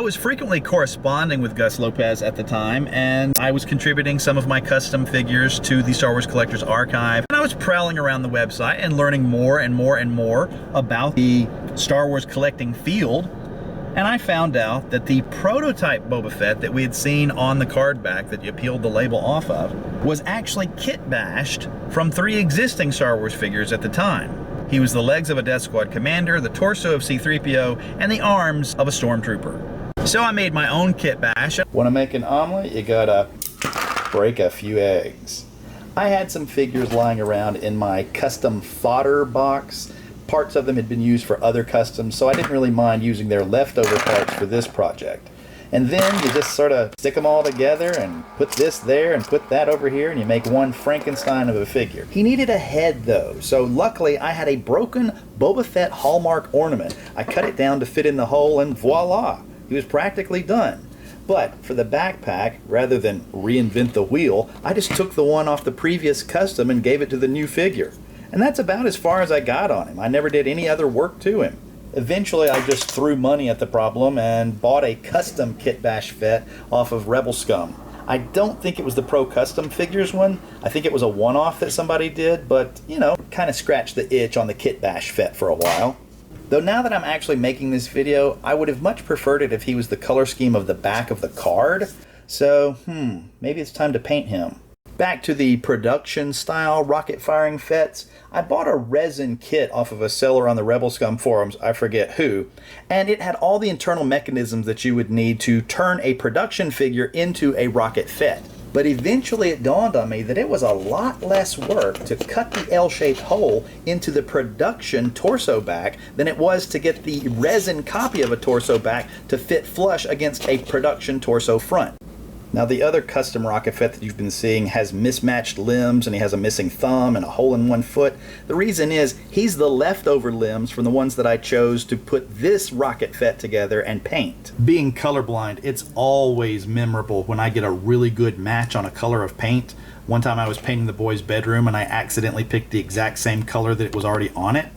I was frequently corresponding with Gus Lopez at the time, and I was contributing some of my custom figures to the Star Wars Collectors Archive. And I was prowling around the website and learning more and more and more about the Star Wars collecting field. And I found out that the prototype Boba Fett that we had seen on the card back that you peeled the label off of was actually kit bashed from 3 existing Star Wars figures at the time. He was the legs of a Death Squad commander, the torso of C-3PO, and the arms of a stormtrooper. So I made my own kit bash. Want to make an omelet? You gotta break a few eggs. I had some figures lying around in my custom fodder box. Parts of them had been used for other customs, so I didn't really mind using their leftover parts for this project. And then you just sort of stick them all together and put this there and put that over here, and you make one Frankenstein of a figure. He needed a head though, so luckily I had a broken Boba Fett hallmark ornament. I cut it down to fit in the hole, and voila, he was practically done. But for the backpack, rather than reinvent the wheel, I just took the one off the previous custom and gave it to the new figure. And that's about as far as I got on him. I never did any other work to him. Eventually I just threw money at the problem and bought a custom Kit Bash Fett off of Rebel Scum. I don't think it was the Pro Custom Figures one. I think it was a one-off that somebody did, but you know, kind of scratched the itch on the Kit Bash Fett for a while. Though now that I'm actually making this video, I would have much preferred it if he was the color scheme of the back of the card. So, maybe it's time to paint him. Back to the production style rocket firing Fetts, I bought a resin kit off of a seller on the Rebel Scum forums, I forget who, and it had all the internal mechanisms that you would need to turn a production figure into a rocket Fett. But eventually it dawned on me that it was a lot less work to cut the L-shaped hole into the production torso back than it was to get the resin copy of a torso back to fit flush against a production torso front. Now the other custom Rocket Fett that you've been seeing has mismatched limbs, and he has a missing thumb and a hole in one foot. The reason is he's the leftover limbs from the ones that I chose to put this Rocket Fett together and paint. Being colorblind, it's always memorable when I get a really good match on a color of paint. One time I was painting the boys' bedroom and I accidentally picked the exact same color that it was already on it.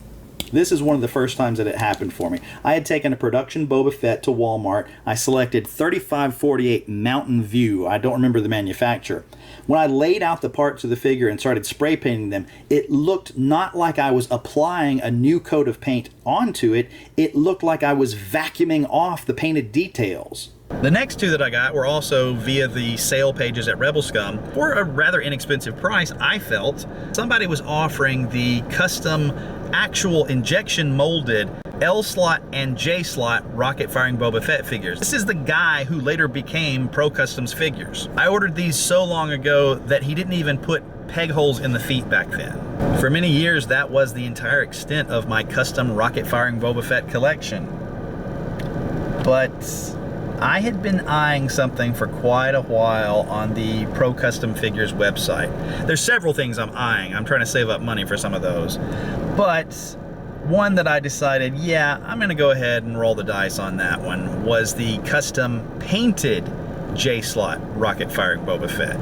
This is one of the first times that it happened for me. I had taken a production Boba Fett to Walmart. I selected 3548 Mountain View. I don't remember the manufacturer. When I laid out the parts of the figure and started spray painting them, it looked not like I was applying a new coat of paint onto it. It looked like I was vacuuming off the painted details. The next 2 that I got were also via the sale pages at Rebel Scum. For a rather inexpensive price, I felt. Somebody was offering the custom actual injection molded L-slot and J-slot rocket firing Boba Fett figures. This is the guy who later became Pro Customs Figures. I ordered these so long ago that he didn't even put peg holes in the feet back then. For many years, that was the entire extent of my custom rocket firing Boba Fett collection. But I had been eyeing something for quite a while on the Pro Custom Figures website. There's several things I'm eyeing. I'm trying to save up money for some of those. But one that I decided, yeah, I'm gonna go ahead and roll the dice on that one, was the custom painted J-slot rocket firing Boba Fett.